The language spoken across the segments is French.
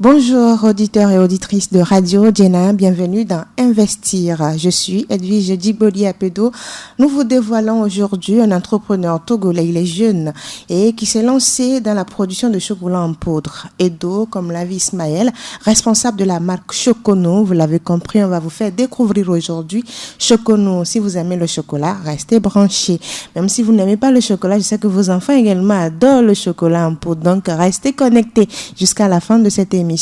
Bonjour auditeurs et auditrices de Radio Djena, bienvenue dans Investir. Je suis Edwige Djiboli Apedo. Nous vous dévoilons aujourd'hui un entrepreneur togolais, il est jeune et qui s'est lancé dans la production de chocolat en poudre. Edo, comme l'a vu Ismaël, responsable de la marque Chocono, vous l'avez compris, on va vous faire découvrir aujourd'hui Chocono. Si vous aimez le chocolat, restez branchés. Même si vous n'aimez pas le chocolat, je sais que vos enfants également adorent le chocolat en poudre, donc restez connectés jusqu'à la fin de cette émission.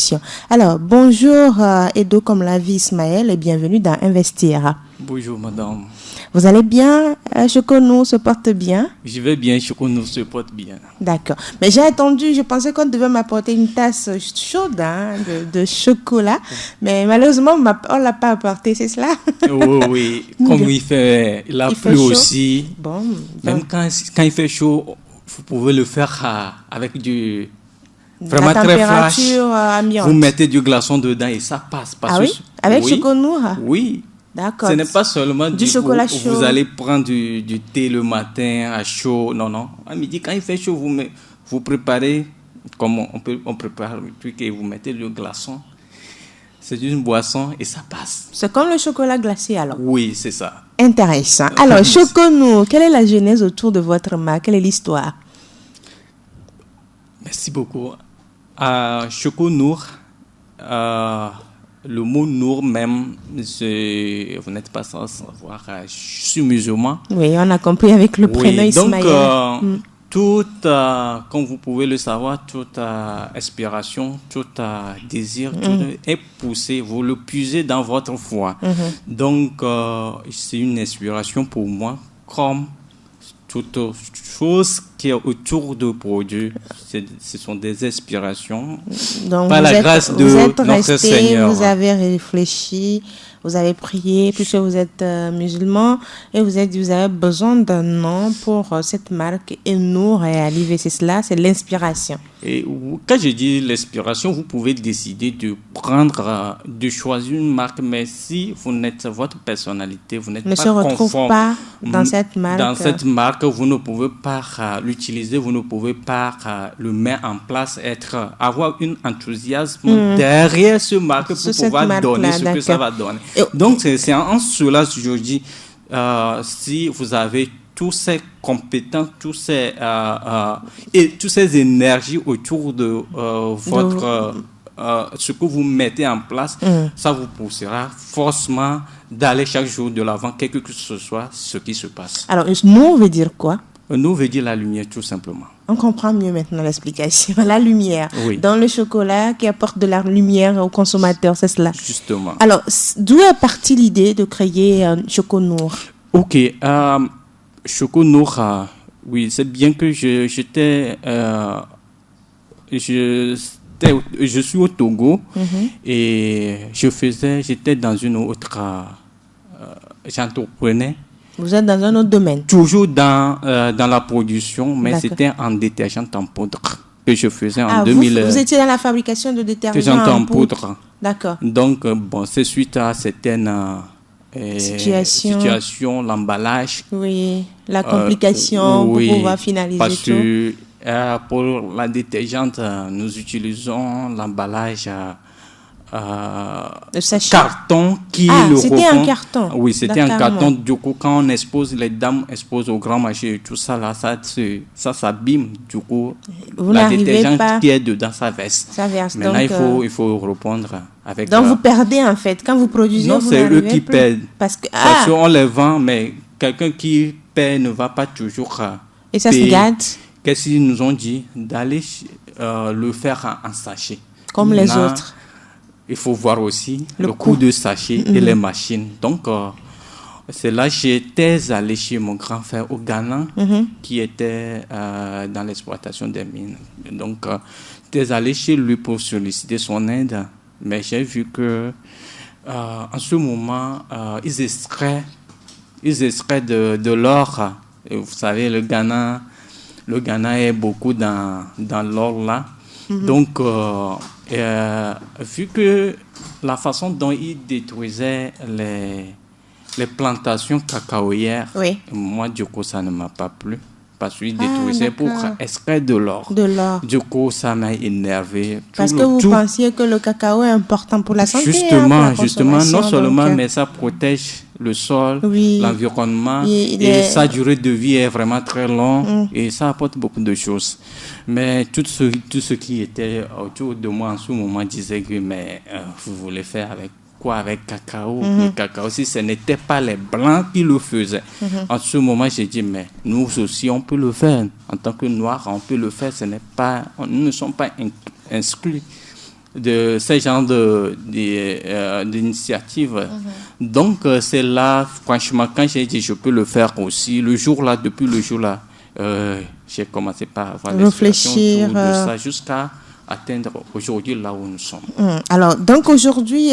Alors, bonjour Edo, comme l'a vu Ismaël, et bienvenue dans Investir. Bonjour madame. Vous allez bien? Chocono se porte bien? Je vais bien, Chocono se porte bien. D'accord. Mais j'ai attendu, je pensais qu'on devait m'apporter une tasse chaude de chocolat, mais malheureusement, on ne l'a pas apporté, c'est cela? Oui, comme il a plu aussi. Bon, même quand il fait chaud, vous pouvez le faire avec du... Vraiment très flash. Ambiante. Vous mettez du glaçon dedans et ça passe. Ah oui? Avec Chocono? Oui. D'accord. Ce n'est pas seulement du chocolat chaud. Vous allez prendre du thé le matin à chaud. Non. À midi, quand il fait chaud, vous préparez, comme on prépare le truc et vous mettez le glaçon. C'est une boisson et ça passe. C'est comme le chocolat glacé alors? Oui, c'est ça. Intéressant. Alors, Chocono, quelle est la genèse autour de votre marque? Quelle est l'histoire? Merci beaucoup. Choconour, le mot nour même, vous n'êtes pas sans savoir, je suis musulman. Oui, on a compris avec le prénom Ismaël. Donc, comme vous pouvez le savoir, toute aspiration, tout désir tout est poussé, vous le puisez dans votre foi. Donc, c'est une inspiration pour moi, comme toute chose qui est autour de produits, ce sont des inspirations. Donc par la grâce de notre Seigneur. Vous avez réfléchi, vous avez prié, puisque vous êtes musulman, et vous avez besoin d'un nom pour cette marque, et nous réaliser, c'est cela, c'est l'inspiration. Et quand je dis l'inspiration, vous pouvez décider de prendre, de choisir une marque, mais si vous n'êtes votre personnalité, vous n'êtes pas conforme. Ne se retrouve pas dans cette marque. Dans cette marque, vous ne pouvez pas l'utiliser, vous ne pouvez pas le mettre en place, avoir un enthousiasme derrière ce marque pour pouvoir donner ce que ça va donner. Donc, c'est en cela que je dis, si vous avez tous ces compétences, et toutes ces énergies autour de ce que vous mettez en place, ça vous poussera forcément d'aller chaque jour de l'avant, quel que ce soit ce qui se passe. Alors, nous veut dire quoi? Nous veut dire la lumière, tout simplement. On comprend mieux maintenant l'explication. La lumière. Oui. Dans le chocolat qui apporte de la lumière aux consommateurs, c'est cela. Justement. Alors, d'où est partie l'idée de créer Choconour? Ok. Choconour, oui, c'est bien que je suis au Togo et j'étais dans une autre, j'entreprenais. Vous êtes dans un autre domaine? Toujours dans la production, mais c'était en détergent en poudre que je faisais en 2000. Vous étiez dans la fabrication de détergents en poudre. D'accord. Donc, c'est suite à certaines situations, l'emballage. Oui, la complication pour pouvoir finaliser parce tout. Que pour la détergente, nous utilisons l'emballage carton qui le c'était un carton. Oui, c'était un carton. Du coup, quand on expose, les dames exposent au grand marché et tout ça, là, ça s'abîme. Du coup, la détergente qui est dedans, ça verse. Maintenant, donc, il faut répondre avec... Donc, vous perdez en fait. Quand vous produisez, non, vous c'est eux qui plus. perdent. Parce qu'on les vend, mais quelqu'un qui perd ne va pas toujours et ça se gâte. Qu'est-ce qu'ils nous ont dit? D'aller le faire en sachet. Comme les autres. Il faut voir aussi le coût de sachet et les machines. Donc, c'est là que j'étais allé chez mon grand frère au Ghana, qui était dans l'exploitation des mines. Donc, j'étais allé chez lui pour solliciter son aide. Mais j'ai vu que en ce moment, ils extraient de l'or. Et vous savez, le Ghana est beaucoup dans l'or là. Donc, vu que la façon dont ils détruisaient les plantations cacaoyères, moi, du coup, ça ne m'a pas plu. parce qu'ils détruisaient pour extraire de l'or. Du coup, ça m'a énervé. Parce que vous pensiez que le cacao est important pour la santé. Justement, non seulement, mais ça protège le sol, l'environnement, et sa durée de vie est vraiment très longue et ça apporte beaucoup de choses. Mais tout ce qui était autour de moi en ce moment disait que mais vous voulez faire avec cacao? Le cacao, si ce n'était pas les Blancs qui le faisaient. En ce moment, j'ai dit, mais nous aussi, on peut le faire. En tant que Noirs, on peut le faire. Nous ne sommes pas exclus de ce genre d'initiative. Donc, c'est là, franchement, quand j'ai dit, je peux le faire aussi, depuis le jour-là, j'ai commencé par avoir réfléchir autour de ça jusqu'à atteindre aujourd'hui là où nous sommes. Alors, donc aujourd'hui,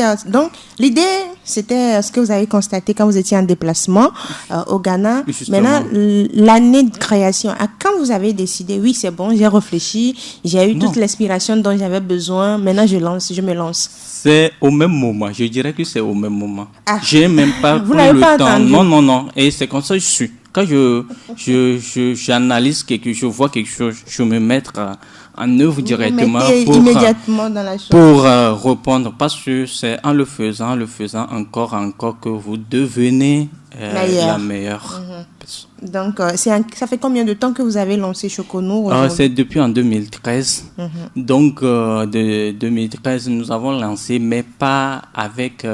l'idée, c'était ce que vous avez constaté quand vous étiez en déplacement au Ghana. Justement. Maintenant, l'année de création, quand vous avez décidé, oui, c'est bon, j'ai réfléchi, j'ai eu toute l'inspiration dont j'avais besoin, maintenant je me lance. C'est au même moment, je dirais que c'est au même moment. J'ai même pas vous pris n'avez le pas temps. attendu. Non. Et c'est comme ça que je suis. Quand j'analyse quelque chose, je vois quelque chose, je me mets en œuvre directement immédiatement dans la chose. Pour répondre, parce que c'est en le faisant encore que vous devenez la meilleure personne. Donc, ça fait combien de temps que vous avez lancé Choconour? C'est depuis en 2013. Donc, de 2013, nous avons lancé, mais pas avec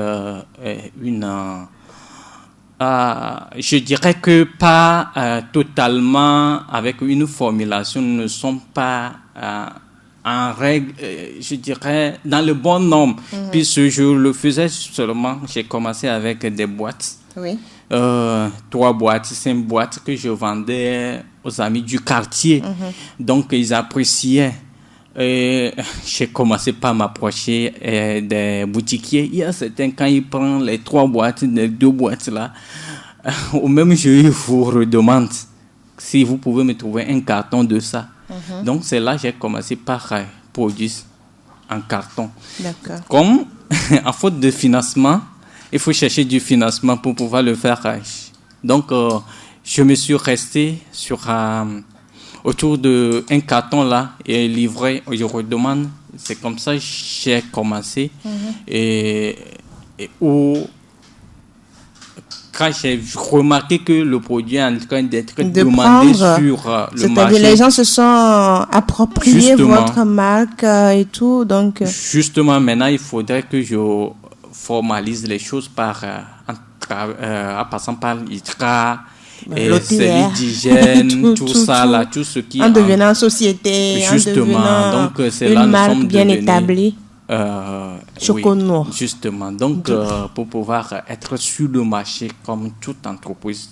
je dirais que pas totalement avec une formulation. Nous ne sommes pas en règle, je dirais, dans le bon nombre. Puisque je le faisais seulement, j'ai commencé avec des boîtes. Oui. 3 boîtes, 5 boîtes que je vendais aux amis du quartier. Donc, ils appréciaient. Et j'ai commencé par m'approcher des boutiquiers. Il y a certains, quand ils prennent les 3 boîtes, les 2 boîtes là, au même jour, ils vous redemandent si vous pouvez me trouver un carton de ça. Donc, c'est là que j'ai commencé par produire en carton. D'accord. Comme, en faute de financement, il faut chercher du financement pour pouvoir le faire. Donc, je me suis resté sur autour d'un carton là et livré, je redemande. C'est comme ça que j'ai commencé. Et quand j'ai remarqué que le produit est en train d'être demandé sur le marché. Les gens se sont appropriés votre marque et tout. Donc justement, maintenant, il faudrait que je formalise les choses en passant par l'ITRA, service d'hygiène, tout ça là, tout ce qui en devenant société, justement, donc c'est une là marque nous sommes bien devenus, établie. Choconour. Oui, justement, donc pour pouvoir être sur le marché comme toute entreprise.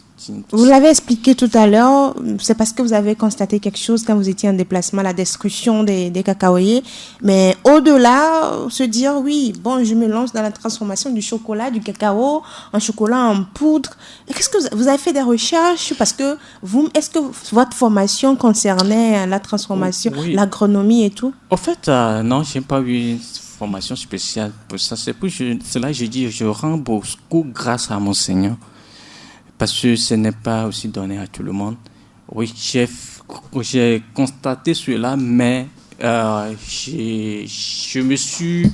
Vous l'avez expliqué tout à l'heure, c'est parce que vous avez constaté quelque chose quand vous étiez en déplacement, la destruction des cacaoyers. Mais au-delà, se dire, oui, bon, je me lance dans la transformation du chocolat, du cacao, en chocolat en poudre. Qu'est-ce que vous avez fait des recherches? Parce que est-ce que votre formation concernait la transformation, l'agronomie et tout? En fait, non, je n'ai pas eu une formation spéciale pour ça. C'est pour cela que je dis, je rends beaucoup grâce à mon Seigneur. Parce que ce n'est pas aussi donné à tout le monde. Oui, j'ai constaté cela, mais je me suis...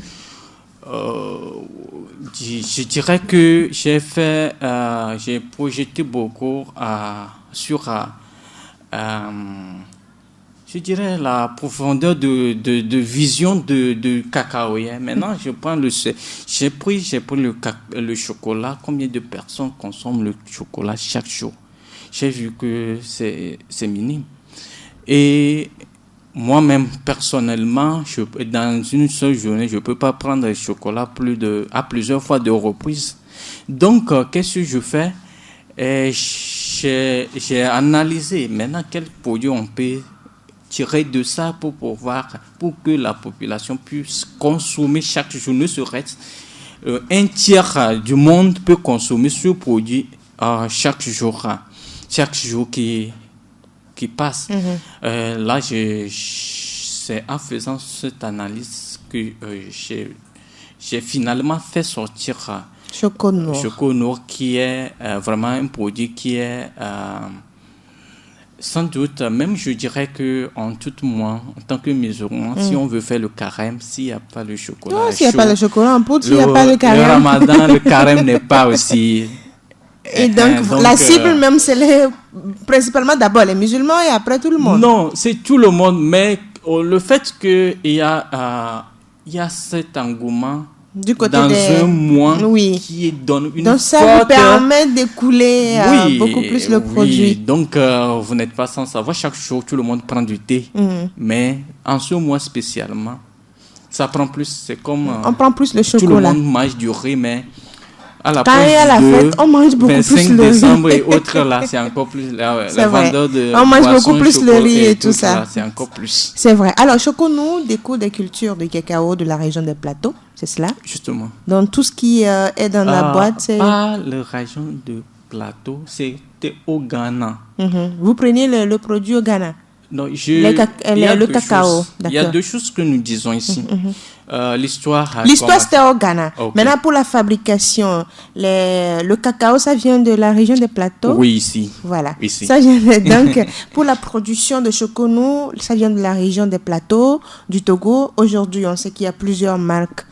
je dirais que j'ai projeté beaucoup sur... je dirais la profondeur de vision de cacao. Maintenant, j'ai pris le chocolat. Combien de personnes consomment le chocolat chaque jour? J'ai vu que c'est minime. Et moi-même, personnellement, dans une seule journée, je ne peux pas prendre le chocolat à plusieurs fois de reprise. Donc, qu'est-ce que je fais? J'ai analysé maintenant quel produit on peut tirer de ça pour que la population puisse consommer chaque jour, ne serait-ce un tiers du monde peut consommer ce produit chaque jour qui passe. Là, c'est en faisant cette analyse que j'ai finalement fait sortir Choconour, qui est vraiment un produit qui est Sans doute, même je dirais qu'en tout moi, en tant que musulman, si on veut faire le carême, s'il n'y a pas le chocolat Non, s'il n'y a chaud, pas le chocolat en poudre, s'il n'y a pas le le carême. ramadan, le carême n'est pas aussi... Et donc, la cible même, c'est principalement d'abord les musulmans et après tout le monde. Non, c'est tout le monde, mais le fait qu'il y a cet engouement du côté dans un mois qui donne une donc ça forte... vous permet d'écouler beaucoup plus le produit. Donc vous n'êtes pas sans savoir, chaque jour tout le monde prend du thé, mais en ce mois spécialement, ça prend plus, c'est comme... on prend plus le chocolat. Tout le monde mange du riz, mais à la fête, on mange beaucoup 25 plus le décembre riz. et autres, là, c'est encore plus... C'est vrai. De on mange beaucoup plus le riz et tout ça. Là, c'est encore plus. C'est vrai. Alors, Choconou découle des cultures de cacao de la région des plateaux, c'est cela? Justement. Donc, tout ce qui est dans la boîte, c'est... Pas la région de plateau, c'était au Ghana. Vous prenez le produit au Ghana? Non, le cacao. Il y a deux choses que nous disons ici. L'histoire, c'était au Ghana. Okay. Maintenant, pour la fabrication, le cacao, ça vient de la région des plateaux. Oui, ici. Voilà. Ici. Ça vient donc, pour la production de Choconou, ça vient de la région des plateaux, du Togo. Aujourd'hui, on sait qu'il y a plusieurs marques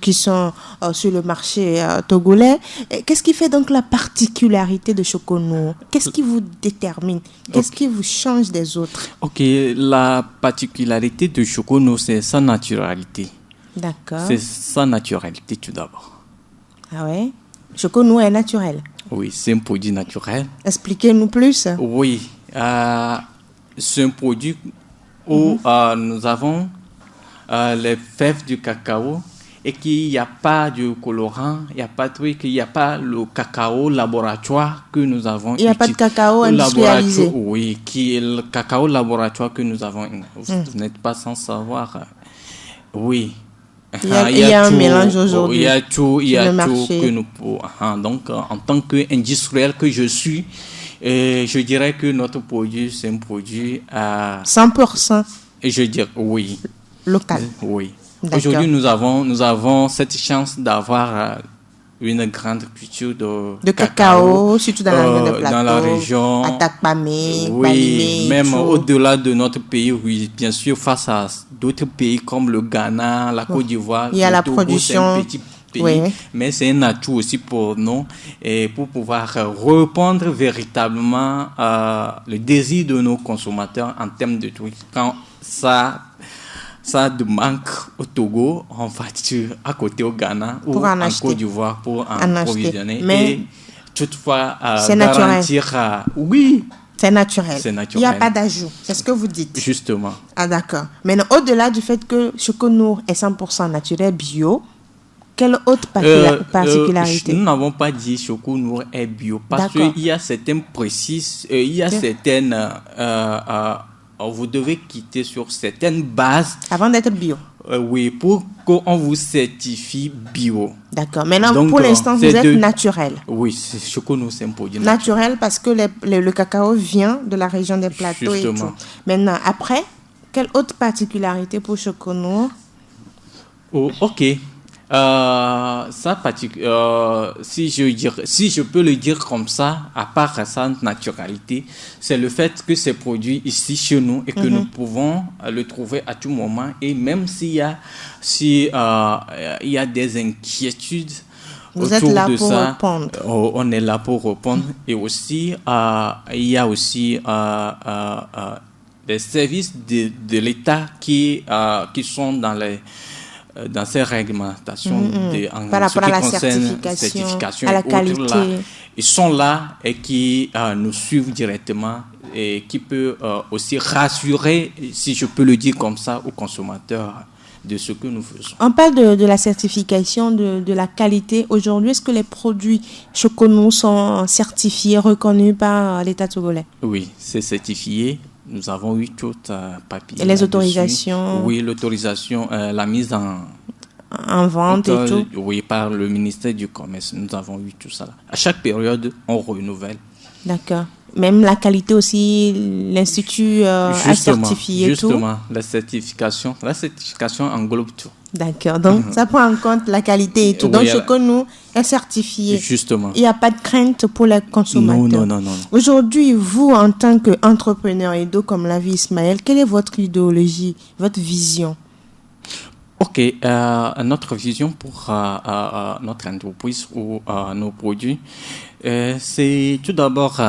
qui sont sur le marché togolais. Qu'est-ce qui fait donc la particularité de Choconou? Qu'est-ce qui vous détermine? Qu'est-ce qui vous change des autres? Ok, la particularité de Choconou, c'est sa naturalité. D'accord. C'est sa naturalité tout d'abord. Ah ouais? Choconou est naturel? Oui, c'est un produit naturel. Expliquez-nous plus. Oui, c'est un produit où nous avons les fèves du cacao et qu'il n'y a pas de colorant, il n'y a pas de truc, il n'y a pas le cacao laboratoire que nous avons. Il n'y a pas de cacao industrialisé. Oui, qui est le cacao laboratoire que nous avons. Vous n'êtes pas sans savoir. Oui. Il y a un mélange aujourd'hui. Il y a tout que nous pouvons. Donc, en tant qu'industriel que je suis, je dirais que notre produit, c'est un produit à 100%. Et je dirais oui. Local. Oui. Aujourd'hui, nous avons cette chance d'avoir une grande culture de cacao, surtout dans la région des plateaux. Dans la région. Atakpamé, oui, Balimé, même au-delà de notre pays, oui, bien sûr, face à d'autres pays comme le Ghana, la Côte d'Ivoire. Il y a la Togo, production. C'est un petit pays, mais c'est un atout aussi pour nous et pour pouvoir répondre véritablement le désir de nos consommateurs en termes de trucs. Quand ça de manque au Togo, on va à côté au Ghana ou en Côte d'Ivoire pour en approvisionner. Mais et toutefois, c'est garantir... oui, c'est naturel. Il n'y a pas d'ajout. C'est ce que vous dites. Justement. Ah d'accord. Maintenant, au-delà du fait que Choconou est 100% naturel, bio, quelle autre particularité? Nous n'avons pas dit Choconou est bio parce qu'il y a certaines précises, il y a certaines... vous devez quitter sur certaines bases. Avant d'être bio. Oui, pour qu'on vous certifie bio. D'accord. Maintenant, donc, pour l'instant, vous êtes naturel. Oui, Choconou, c'est un produit naturel parce que le cacao vient de la région des plateaux. Justement. Et tout. Maintenant, après, quelle autre particularité pour Choconou? Ok. Si je peux le dire comme ça, à part sa naturalité, c'est le fait que c'est produit ici chez nous et que nous pouvons le trouver à tout moment. Et même s'il y a des inquiétudes vous êtes là pour répondre. On est là pour répondre. Et aussi, il y a aussi des services de l'État qui sont dans ces réglementations par rapport à la certification, à la qualité. Là, ils sont là et qui nous suivent directement et qui peut aussi rassurer, si je peux le dire comme ça, aux consommateurs de ce que nous faisons. On parle de la certification, de la qualité. Aujourd'hui, est-ce que les produits Choconou sont certifiés, reconnus par l'État togolais? Oui, c'est certifié. Nous avons eu tout papier. Et les autorisations? Oui, l'autorisation, la mise en vente et tout? Oui, par le ministère du Commerce. Nous avons eu tout ça. À chaque période, on renouvelle. D'accord. Même la qualité aussi, l'Institut a certifié justement, tout. La certification englobe tout. D'accord. Donc, ça prend en compte la qualité et tout. Donc, ce que nous est certifié. Justement. Il n'y a pas de crainte pour les consommateurs. Non. Aujourd'hui, vous, en tant qu'entrepreneur Edo, comme l'a vu Ismaël, quelle est votre idéologie, votre vision? Ok, notre vision pour notre entreprise ou nos produits, c'est tout d'abord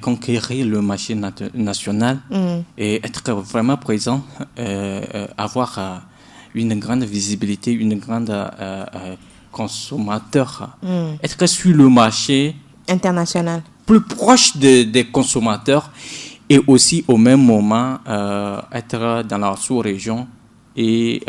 conquérir le marché national et être vraiment présent, avoir une grande visibilité, une grande consommateur, être sur le marché international, plus proche des consommateurs et aussi au même moment être dans la sous-région et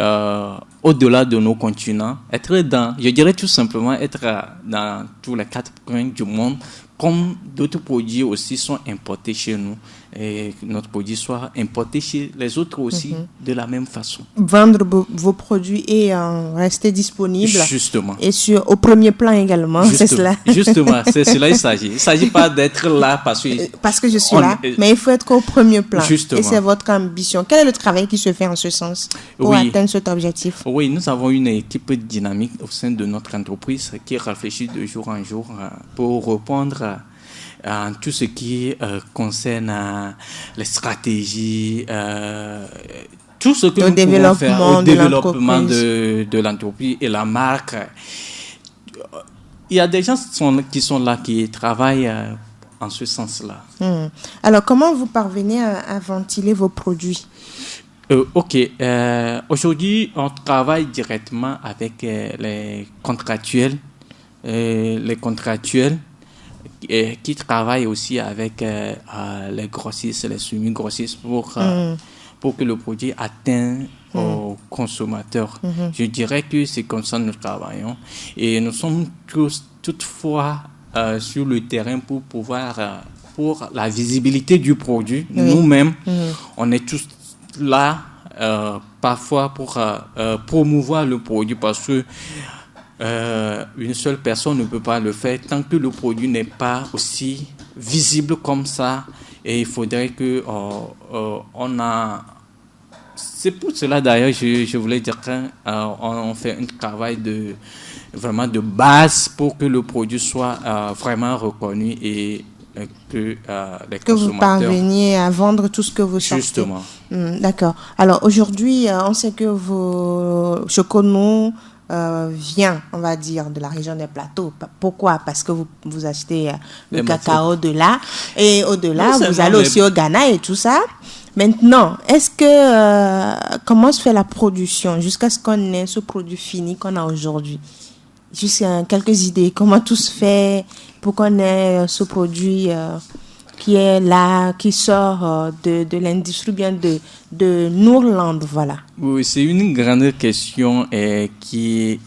au-delà de nos continents, je dirais tout simplement être dans tous les 4 coins du monde, comme d'autres produits aussi sont importés chez nous, et notre produit soit importé chez les autres aussi de la même façon. Vendre vos produits et rester disponible. Justement. Et au premier plan également, c'est cela. Justement, c'est cela il s'agit. Il ne s'agit pas d'être là parce que je suis là, mais il faut être au premier plan. Justement. Et c'est votre ambition. Quel est le travail qui se fait en ce sens pour atteindre cet objectif? Oui, nous avons une équipe dynamique au sein de notre entreprise qui réfléchit de jour en jour pour répondre à tout ce qui concerne les stratégies, tout ce que nous pouvons faire au développement de l'entreprise et la marque. Il y a des gens qui sont là, qui travaillent en ce sens-là. Alors, comment vous parvenez à ventiler vos produits? Ok. Aujourd'hui, on travaille directement avec les contractuels. Qui travaillent aussi avec les grossistes, les semi-grossistes pour que le produit atteigne aux consommateurs. Je dirais que c'est comme ça que nous travaillons. Et nous sommes toutefois sur le terrain pour pouvoir, pour la visibilité du produit. Nous-mêmes, on est tous là parfois pour promouvoir le produit parce que une seule personne ne peut pas le faire tant que le produit n'est pas aussi visible comme ça. Et il faudrait que c'est pour cela d'ailleurs je voulais dire qu'on fait un travail vraiment de base pour que le produit soit vraiment reconnu et que les consommateurs... vous parveniez à vendre tout ce que vous sortez. Justement. D'accord. Alors aujourd'hui, on sait que Choconou vient, on va dire, de la région des plateaux. Pourquoi? Parce que vous achetez le cacao de là. Et au-delà, vous allez aussi au Ghana et tout ça. Maintenant, comment se fait la production jusqu'à ce qu'on ait ce produit fini qu'on a aujourd'hui? Juste quelques idées. Comment tout se fait pour qu'on ait ce produit qui est là, qui sort de l'industrie, bien de Nourland, voilà. Oui, c'est une grande question qui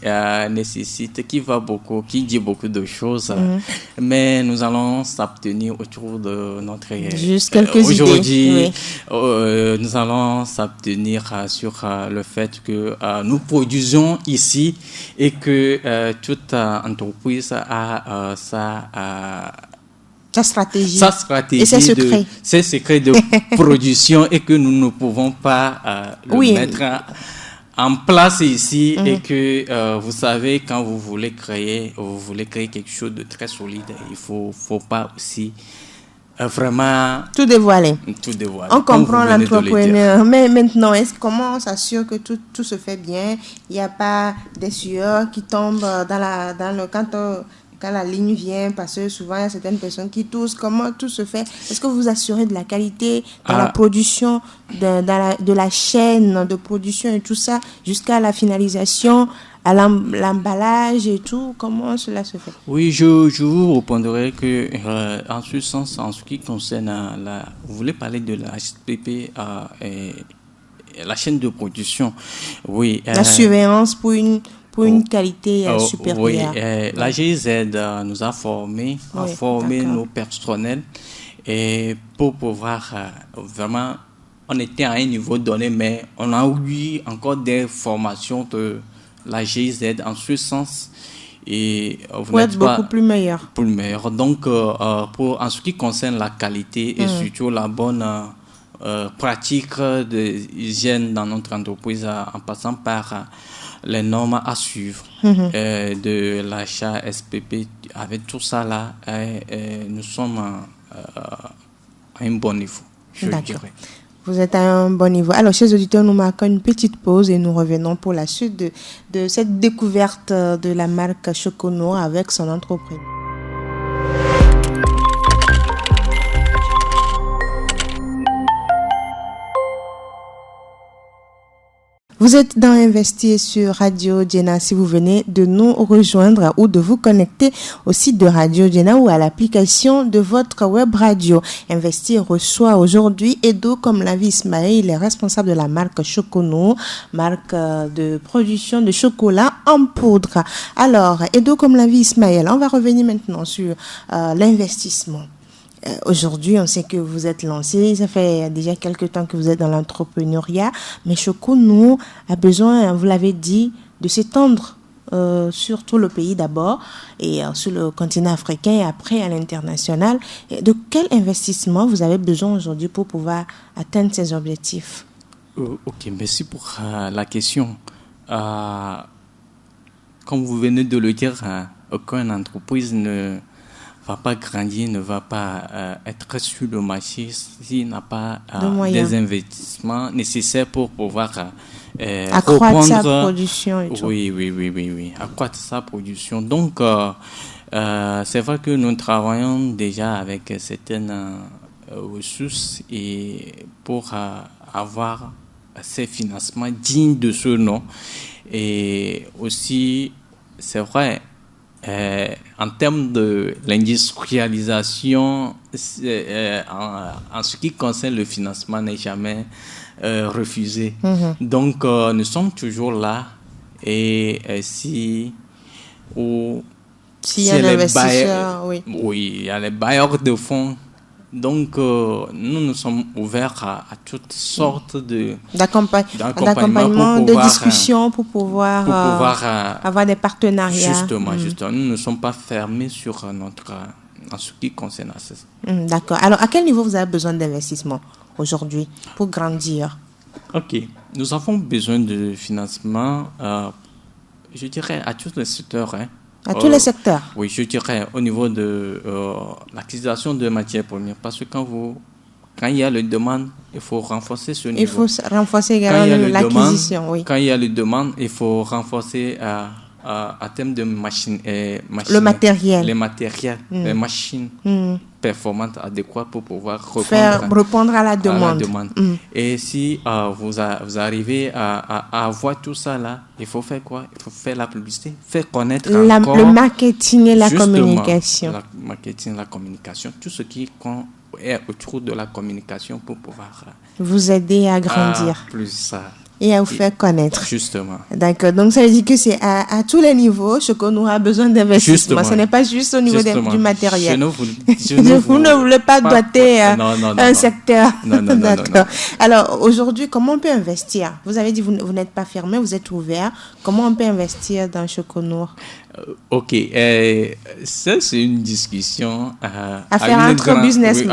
nécessite, qui dit beaucoup de choses. Mais nous allons s'abstenir autour de notre... Juste quelques aujourd'hui, nous allons s'abstenir sur le fait que nous produisons ici et que toute entreprise a sa stratégie et ses secrets de production et que nous ne pouvons pas le mettre en place ici et que vous savez quand vous voulez créer quelque chose de très solide, il faut pas aussi vraiment tout dévoiler. On comprend l'entrepreneur, mais maintenant comment on s'assure que tout se fait bien, il n'y a pas des sueurs qui tombent dans le quand la ligne vient, parce que souvent il y a certaines personnes qui toussent. Comment tout se fait? Est-ce que vous assurez de la qualité dans la production, de la chaîne de production et tout ça, jusqu'à la finalisation, à l'emballage et tout? Comment cela se fait? Oui, je vous répondrai que en ce sens, en ce qui concerne vous voulez parler de la HPP et la chaîne de production. Oui. La surveillance pour une qualité supérieure. Oui, la GIZ nous a formé nos personnels et pour pouvoir vraiment, on était à un niveau donné, mais on a eu encore des formations de la GIZ en ce sens. et vous pour n'êtes être pas beaucoup plus meilleur. Plus meilleur. Donc, en ce qui concerne la qualité et surtout la bonne pratique d'hygiène dans notre entreprise, en passant par les normes à suivre de l'achat SPP, avec tout ça là, nous sommes à un bon niveau, je dirais. Vous êtes à un bon niveau. Alors, chers auditeurs, nous marquons une petite pause et nous revenons pour la suite de cette découverte de la marque Choconoir avec son entreprise. Vous êtes dans Investir sur Radio Jena. Si vous venez de nous rejoindre ou de vous connecter au site de Radio Jena ou à l'application de votre web radio, Investir reçoit aujourd'hui Edo Komlavi Ismaël. Il est responsable de la marque Choconoir, marque de production de chocolat en poudre. Alors, Edo Komlavi Ismaël, on va revenir maintenant sur l'investissement. Aujourd'hui, on sait que vous êtes lancé, ça fait déjà quelques temps que vous êtes dans l'entrepreneuriat, mais Choconoir a besoin, vous l'avez dit, de s'étendre sur tout le pays d'abord et sur le continent africain et après à l'international. Et de quel investissement vous avez besoin aujourd'hui pour pouvoir atteindre ces objectifs? Ok, merci pour la question. Comme vous venez de le dire, aucune entreprise ne va pas grandir, ne va pas être sur le marché s'il n'a pas des investissements nécessaires pour pouvoir accroître sa production et tout. Oui, accroître sa production. Donc, c'est vrai que nous travaillons déjà avec certaines ressources et pour avoir ces financements dignes de ce nom. Et aussi, c'est vrai, en termes de l'industrialisation, en ce qui concerne le financement, n'est jamais refusé. Donc, nous sommes toujours là. Et s'il y a un investisseur, oui, il y a les bailleurs de fonds. Donc, nous sommes ouverts à toutes sortes d'accompagnement, de discussions pour pouvoir avoir des partenariats. Justement, nous ne sommes pas fermés sur en ce qui concerne ça. D'accord. Alors, à quel niveau vous avez besoin d'investissement aujourd'hui pour grandir? Ok. Nous avons besoin de financement, je dirais, à tous les secteurs. À tous les secteurs? Oui, je dirais au niveau de l'acquisition de matières premières. Parce que quand il y a la demande, il faut renforcer ce niveau. Il faut renforcer également l'acquisition, oui. Quand il y a la demande, il faut renforcer à terme de machines. Le matériel. Les matériels, les machines performantes, adéquates pour pouvoir répondre à la demande. Et si vous arrivez à avoir tout ça là, il faut faire quoi? Il faut faire la publicité, faire connaître encore le marketing et la communication. Le marketing, la communication, tout ce qui est autour de la communication pour pouvoir vous aider à grandir. Plus ça. Et à vous faire connaître. Justement. D'accord. Donc, ça veut dire que c'est à tous les niveaux, Choconoir a besoin d'investissement. Ce n'est pas juste au niveau du matériel. Vous ne voulez pas doter un secteur. Non. D'accord. Alors, aujourd'hui, comment on peut investir? Vous avez dit que vous n'êtes pas fermé, vous êtes ouvert. Comment on peut investir dans Choconoir? Ok, ça c'est une discussion à faire entre businessmen.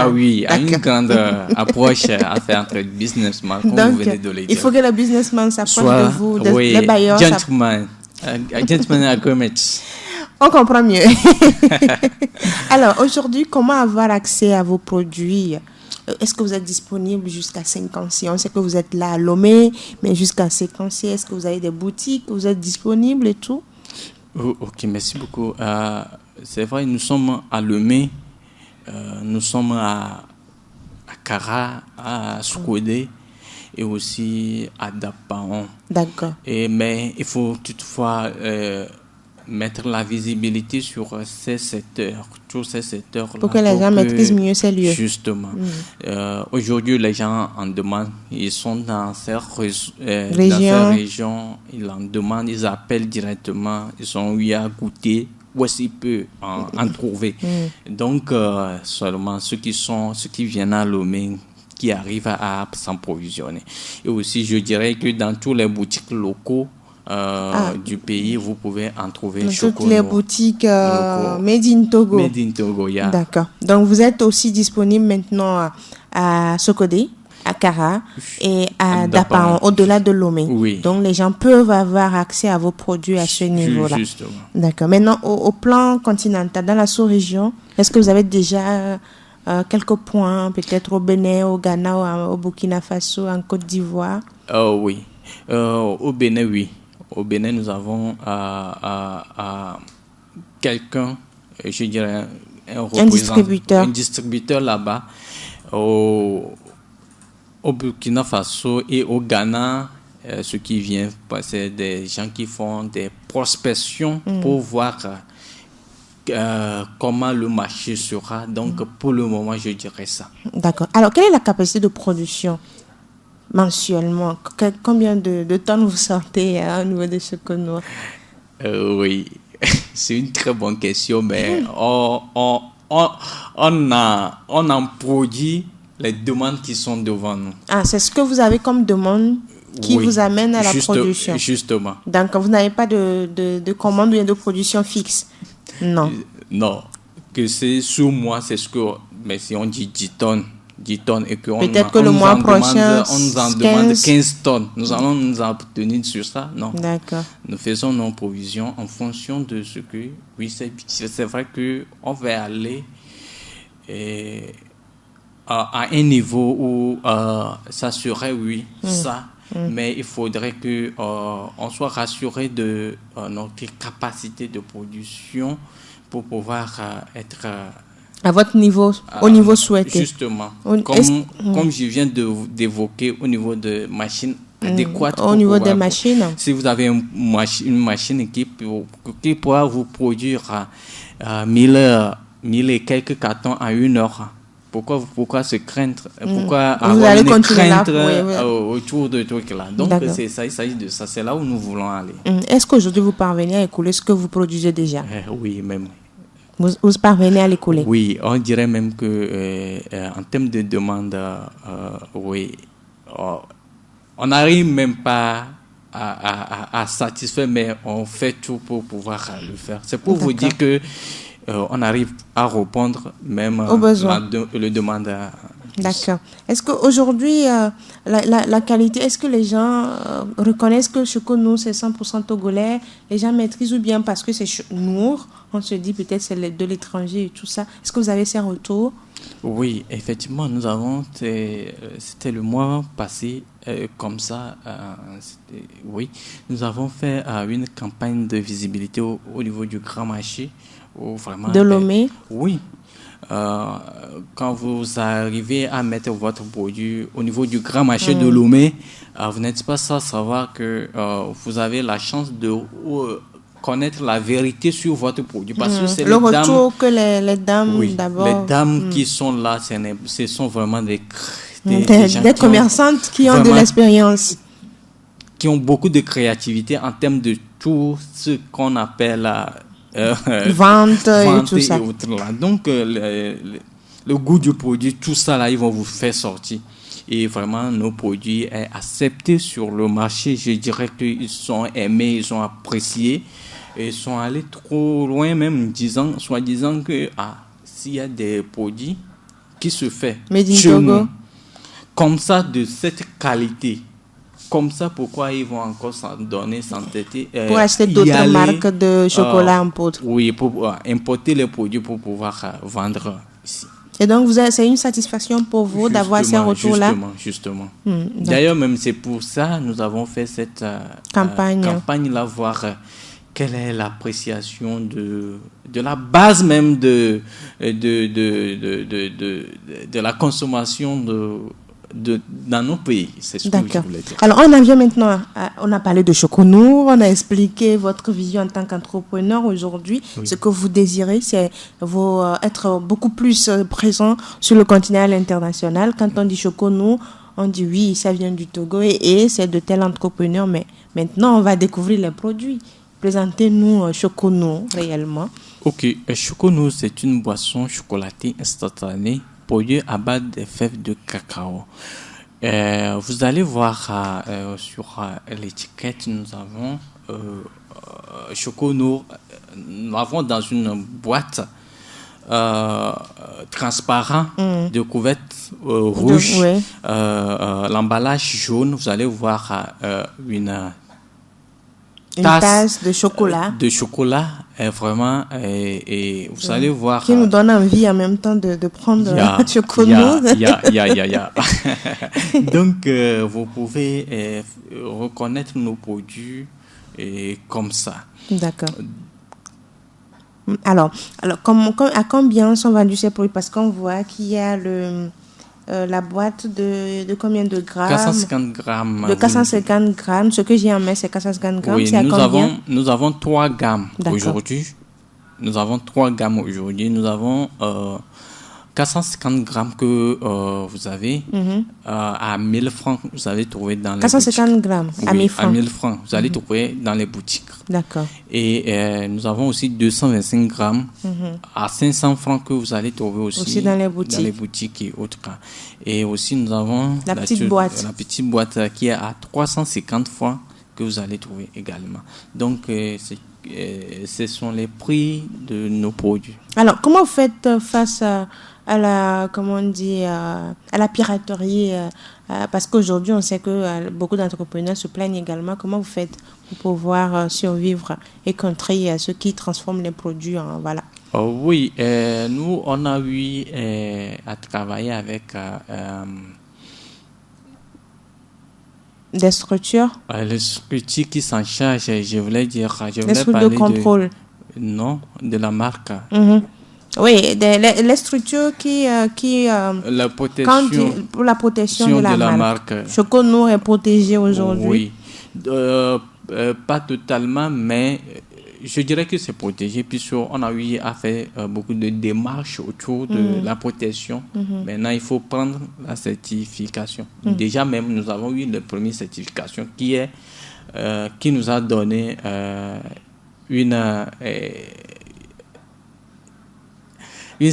À une grande approche à faire entre businessmen, comme vous venez de le dire. Il faut que le businessman s'approche de vous, les bailleurs. Gentleman agreement. On comprend mieux. Alors, aujourd'hui, comment avoir accès à vos produits? Est-ce que vous êtes disponible jusqu'à 5 On sait que vous êtes là à Lomé, mais jusqu'à 5 est-ce que vous avez des boutiques? Vous êtes disponible et tout? Ok, merci beaucoup. C'est vrai, nous sommes à Lomé, nous sommes à Kara, à Soukodé et aussi à Dapaon. D'accord. Mais il faut toutefois mettre la visibilité sur ces secteurs, tous ces secteurs-là. Pour que les gens maîtrisent mieux ces lieux. Justement. Aujourd'hui, les gens en demandent. Ils sont dans ces régions. Ils en demandent, ils appellent directement. Ils ont eu à goûter où est-ce qu'ils peuvent en trouver. Donc, seulement ceux qui viennent à Lomé, qui arrivent à s'en provisionner. Et aussi, je dirais que dans tous les boutiques locaux, du pays, vous pouvez en trouver dans Chocono. toutes les boutiques Made in Togo. Made in Togo, yeah. D'accord. Donc, vous êtes aussi disponible maintenant à Sokodé, à Kara et à Dapaon, au-delà de Lomé. Oui. Donc, les gens peuvent avoir accès à vos produits à ce niveau-là. Justement. D'accord. Maintenant, au plan continental, dans la sous-région, est-ce que vous avez déjà quelques points, peut-être au Bénin, au Ghana, au Burkina Faso, en Côte d'Ivoire? Oui. Au Bénin, oui. Au Bénin, nous avons quelqu'un, je dirais, un distributeur là-bas. Au Burkina Faso et au Ghana, ce qui vient, c'est des gens qui font des prospections pour voir comment le marché sera. Donc, pour le moment, je dirais ça. D'accord. Alors, quelle est la capacité de production mensuellement? Combien de tonnes vous sortez au niveau de Chocono? Oui, c'est une très bonne question, mais on en produit les demandes qui sont devant nous. Ah, c'est ce que vous avez comme demande qui vous amène à la production. Justement. Donc, vous n'avez pas de commande ou de production fixe? Non. Non. Que c'est sur moi, c'est ce que... Mais si on dit 10 tonnes et qu'on peut-être que le mois prochain, on nous en demande 15 tonnes. Nous allons nous en tenir sur ça? Non. D'accord. Nous faisons nos provisions en fonction de ce que... Oui, c'est vrai qu'on va aller... à un niveau où ça serait ça, mais il faudrait que on soit rassuré de notre capacité de production pour pouvoir être à votre niveau, au niveau souhaité. Justement, comme je viens d'évoquer au niveau de machines adéquates. Au niveau des machines. Si vous avez une machine qui pourra vous produire 1000 et quelques cartons à 1 heure. Pourquoi se craindre? Pourquoi avoir une crainte autour de trucs là? Donc, c'est ça, il s'agit de ça. C'est là où nous voulons aller. Est-ce qu'aujourd'hui, vous parvenez à écouler ce que vous produisez déjà? Oui, même. Vous parvenez à l'écouler? Oui, on dirait même que en termes de demande, oui, on n'arrive même pas à satisfaire, mais on fait tout pour pouvoir le faire. C'est pour vous dire que on arrive à répondre même aux besoins. Le demande. D'accord. Est-ce qu'aujourd'hui, la qualité, est-ce que les gens reconnaissent que Chocono, c'est 100% togolais? Les gens maîtrisent, ou bien parce que c'est Nour, on se dit peut-être c'est de l'étranger et tout ça. Est-ce que vous avez ces retours? Oui, effectivement, nous avons, c'était le mois passé, comme ça, oui, nous avons fait une campagne de visibilité au niveau du Grand Marché. Vraiment, de Lomé? Oui. Quand vous arrivez à mettre votre produit au niveau du Grand Marché de Lomé, vous n'êtes pas sans savoir que vous avez la chance de connaître la vérité sur votre produit. Parce que c'est le retour que les dames, d'abord. Les dames qui sont là, ce sont vraiment des commerçantes qui ont de l'expérience. Qui ont beaucoup de créativité en termes de tout ce qu'on appelle vente et tout ça. Donc, le goût du produit, tout ça, là, ils vont vous faire sortir. Et vraiment, nos produits sont acceptés sur le marché. Je dirais qu'ils sont aimés, ils sont appréciés. Et ils sont allés trop loin, même soi-disant que s'il y a des produits qui se font chez nous, comme ça, de cette qualité, comme ça, pourquoi ils vont encore s'entêter pour acheter d'autres marques de chocolat en poudre? Oui, pour importer les produits pour pouvoir vendre ici. Et donc, c'est une satisfaction pour vous d'avoir ces retours-là? Justement. D'ailleurs, même c'est pour ça nous avons fait cette campagne-là, voir quelle est l'appréciation de la base même de la consommation dans nos pays. C'est ce que je voulais dire. Alors, on en vient maintenant, on a parlé de Chocono, on a expliqué votre vision en tant qu'entrepreneur aujourd'hui. Ce que vous désirez, c'est être beaucoup plus présent sur le continent à l'international. Quand on dit Chocono, on dit oui, ça vient du Togo et c'est de tel entrepreneur, mais maintenant, on va découvrir les produits. Présentez-nous Chocono réellement. Ok, Chocono, c'est une boisson chocolatée instantanée produite à base de fèves de cacao. Vous allez voir sur l'étiquette, nous avons Choconour, nous l'avons dans une boîte transparent de couverture rouge, l'emballage jaune. Vous allez voir une tasse de chocolat. De chocolat, vraiment, et vous allez voir. Qui nous donne envie en même temps de prendre Choconour. Donc, vous pouvez reconnaître nos produits comme ça. D'accord. Alors à combien sont vendus ces produits? Parce qu'on voit qu'il y a la boîte de combien de grammes? 450 grammes. De 450 grammes. Ce que j'ai en main, c'est 450 grammes. Oui, c'est à combien? nous avons 3 gammes aujourd'hui. Nous avons 450 grammes que vous avez à 1000 francs. Vous allez trouver dans les 450 boutiques. grammes à 1000 francs. À 1000 francs. Vous allez trouver dans les boutiques. D'accord. Et nous avons aussi 225 grammes à 500 francs que vous allez trouver aussi dans les boutiques et autres. Et aussi, nous avont la petite boîte qui est à 350 francs que vous allez trouver également. Donc, ce sont les prix de nos produits. Alors, comment vous faites face à la piraterie, parce qu'aujourd'hui on sait que beaucoup d'entrepreneurs se plaignent également. Comment vous faites pour pouvoir survivre et contrer ceux qui transforment les produits en voilà? Oui, nous on a eu à travailler avec des structures. Les structures qui s'en chargent, je voulais parler de contrôle. Non, de la marque. Oui, les structures qui la protection, pour la protection de la marque. Choconour est protégé aujourd'hui. Oui, pas totalement, mais je dirais que c'est protégé puisqu'on a eu à faire beaucoup de démarches autour de la protection. Maintenant, il faut prendre la certification. Déjà même, nous avons eu la première certification qui nous a donné une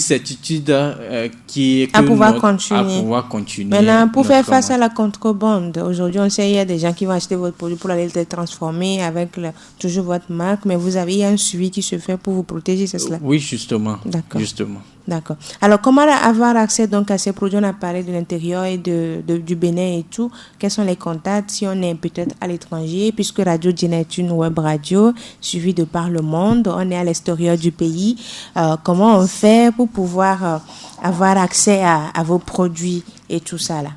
certitude à pouvoir continuer. Maintenant, pour faire face travail. à la contrebande, aujourd'hui, on sait qu'il y a des gens qui vont acheter votre produit pour aller le transformer avec toujours votre marque, mais il y a un suivi qui se fait pour vous protéger, c'est cela? Oui, justement. D'accord. Justement. D'accord. Alors, comment avoir accès donc à ces produits? On a parlé de l'intérieur et du Bénin et tout. Quels sont les contacts si on est peut-être à l'étranger, puisque Radio Djena est une web radio suivie de par le monde. On est à l'extérieur du pays. Comment on fait pour pouvoir avoir accès à vos produits et tout ça là?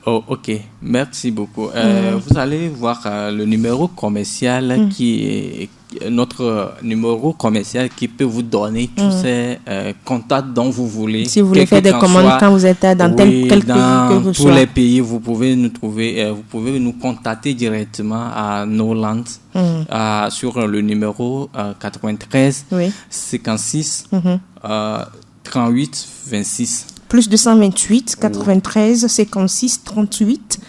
Oh, ok, merci beaucoup. Vous allez voir le numéro commercial qui est notre numéro commercial qui peut vous donner tous ces contacts dont vous voulez. Si vous voulez faire des commandes quand vous êtes dans quel pays que vous soyez. Pour les pays, vous pouvez nous trouver, vous pouvez nous contacter directement à Noland sur le numéro 93 56 38 26. Plus 228 93 56 38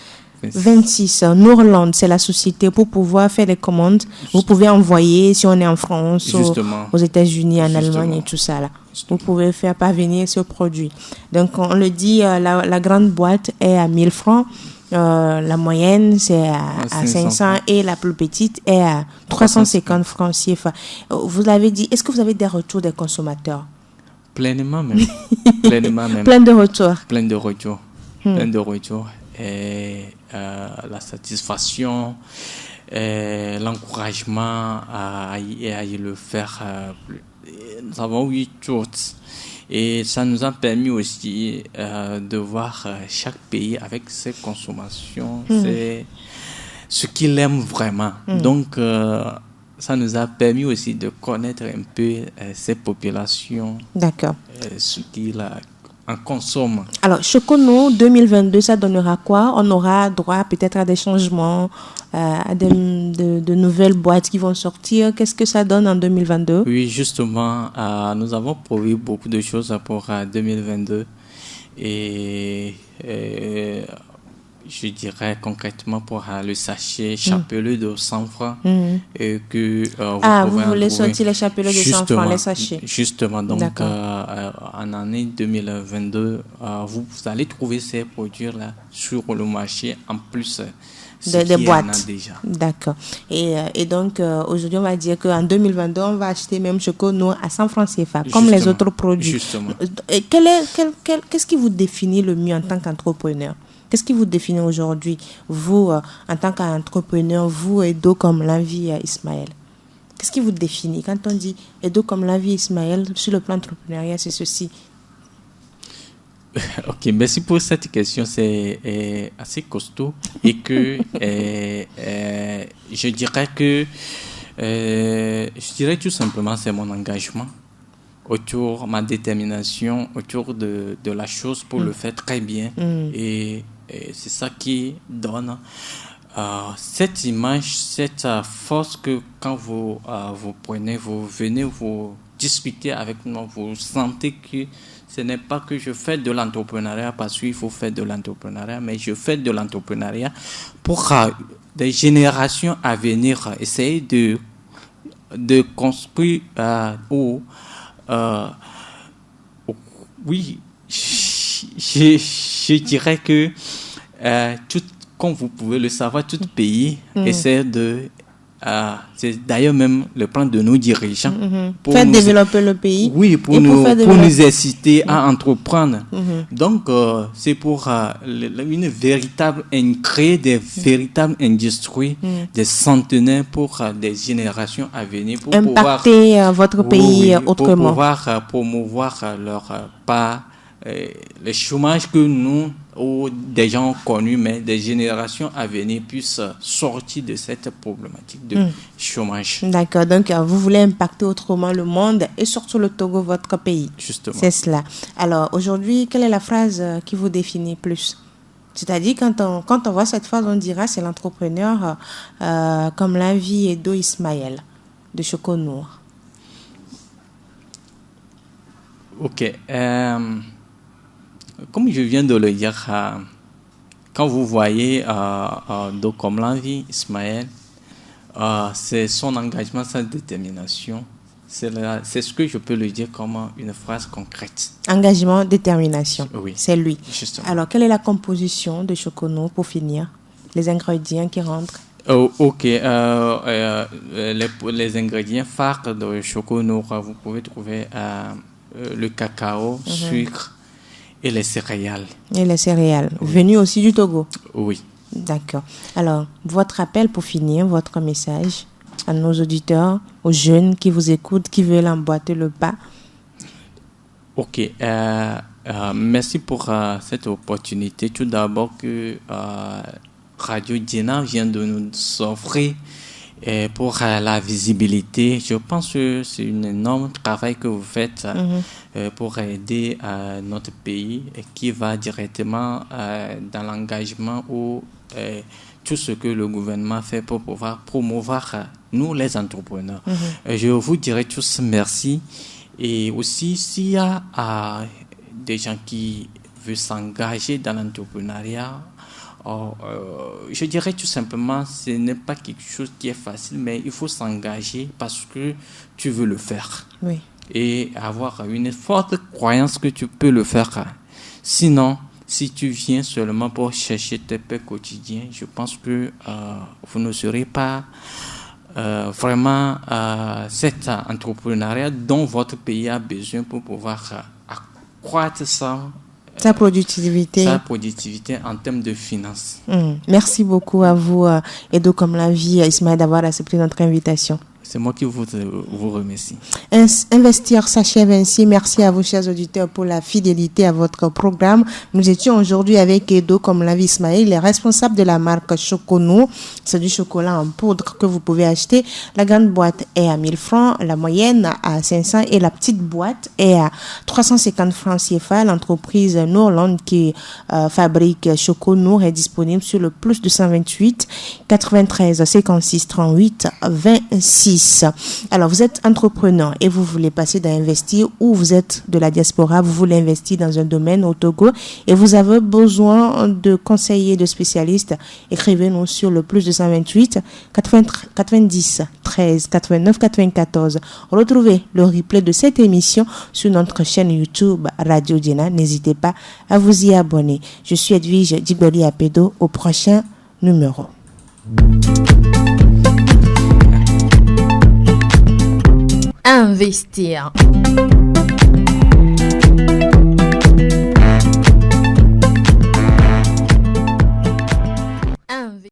26. Nourland, c'est la société pour pouvoir faire des commandes. Vous pouvez envoyer si on est en France, aux États-Unis, en Allemagne et tout ça là. Vous pouvez faire parvenir ce produit. Donc on le dit, la grande boîte est à 1000 francs. La moyenne c'est à 500 et la plus petite est à 350 francs CFA. Vous l'avez dit, est-ce que vous avez des retours des consommateurs? Pleinement même. Pleinement même. Plein de retours. Plein de retours. Plein de retours. Et la satisfaction, l'encouragement à y le faire. Nous avons eu toutes. Et ça nous a permis aussi de voir chaque pays avec ses consommations, ce qu'il aime vraiment. Donc, ça nous a permis aussi de connaître un peu ces populations. D'accord. Ce qu'il en consomme. Alors, Choconour 2022, ça donnera quoi? On aura droit peut-être à des changements, à de nouvelles boîtes qui vont sortir. Qu'est-ce que ça donne en 2022? Oui, justement, nous avons prévu beaucoup de choses pour 2022. Et je dirais concrètement pour le sachet chapeleux de 100 francs et que vous voulez sortir les chapeleux de 100 francs, les sachets. Justement, donc en année 2022, vous allez trouver ces produits-là sur le marché en plus des boîtes. En a déjà. D'accord. Et donc, aujourd'hui, on va dire qu'en 2022, on va acheter même Choco Noir à 100 francs CFA, comme les autres produits. Justement. Et qu'est-ce qui vous définit le mieux en tant qu'entrepreneur? Qu'est-ce qui vous définit aujourd'hui, vous, en tant qu'entrepreneur, vous, Edo comme l'envie Ismaël? Qu'est-ce qui vous définit? Quand on dit Edo comme l'envie Ismaël, sur le plan entrepreneurial, c'est ceci. Ok, merci pour cette question. C'est assez costaud et que je dirais tout simplement c'est mon engagement autour, ma détermination autour de la chose pour le faire très bien et c'est ça qui donne cette image, cette force que quand vous prenez, vous venez, vous discutez avec moi, vous sentez que ce n'est pas que je fais de l'entrepreneuriat parce qu'il faut faire de l'entrepreneuriat, mais je fais de l'entrepreneuriat pour des générations à venir, essayer de construire oui, je dirais que comme vous pouvez le savoir, tout pays essaie de... c'est d'ailleurs même le plan de nos dirigeants. Pour faire développer le pays. Oui, pour nous inciter à entreprendre. Donc, c'est pour créer des véritables industries, des centenaires pour des générations à venir. Pour impacter votre pays autrement. Pour pouvoir promouvoir leur pas le chômage que nous, ou des gens connus, mais des générations à venir puissent sortir de cette problématique de chômage. D'accord, donc vous voulez impacter autrement le monde et surtout le Togo, votre pays. Justement. C'est cela. Alors aujourd'hui, quelle est la phrase qui vous définit plus? C'est-à-dire quand on voit cette phrase, on dira c'est l'entrepreneur comme l'envie Edo Ismaël de Choco Noir. Ok. Comme je viens de le dire, quand vous voyez comme l'envie Ismaël, c'est son engagement, sa détermination. C'est ce que je peux le dire comme une phrase concrète. Engagement, détermination. Oui. C'est lui. Justement. Alors, quelle est la composition de Choco Noir pour finir? Les ingrédients qui rentrent? Ok. Les ingrédients phares de Choco Noir, vous pouvez trouver le cacao, sucre, et les céréales. Et les céréales. Oui. Venues aussi du Togo. Oui. D'accord. Alors, votre appel pour finir, votre message à nos auditeurs, aux jeunes qui vous écoutent, qui veulent emboîter le pas. Ok. Merci pour cette opportunité. Tout d'abord que Radio Djena vient de nous offrir pour la visibilité. Je pense que c'est un énorme travail que vous faites pour aider notre pays et qui va directement dans l'engagement ou tout ce que le gouvernement fait pour pouvoir promouvoir nous les entrepreneurs. Je vous dirais tous merci. Et aussi, s'il y a des gens qui veulent s'engager dans l'entrepreneuriat, je dirais tout simplement, ce n'est pas quelque chose qui est facile, mais il faut s'engager parce que tu veux le faire. Oui. Et avoir une forte croyance que tu peux le faire. Sinon, si tu viens seulement pour chercher tes paix quotidiens, je pense que vous ne serez pas vraiment cet entrepreneuriat dont votre pays a besoin pour pouvoir accroître sa productivité en termes de finances. Merci beaucoup à vous, Edo comme la vie, Ismaël, d'avoir accepté notre invitation. C'est moi qui vous remercie. Investir s'achève ainsi. Merci à vous, chers auditeurs, pour la fidélité à votre programme. Nous étions aujourd'hui avec Edo comme la vie Ismaël, il est responsable de la marque Choco Noir. C'est du chocolat en poudre que vous pouvez acheter. La grande boîte est à 1000 francs, la moyenne à 500 et la petite boîte est à 350 francs CFA. L'entreprise Nourland qui fabrique Choco Noir est disponible sur le plus 228 93 56 38 26. Alors, vous êtes entrepreneur et vous voulez passer d'investir ou vous êtes de la diaspora, vous voulez investir dans un domaine au Togo et vous avez besoin de conseillers, de spécialistes, écrivez-nous sur le plus 228 90 13 89 94. Retrouvez le replay de cette émission sur notre chaîne YouTube Radio Djena. N'hésitez pas à vous y abonner. Je suis Edwige Djiboli Apedo au prochain numéro. Investir.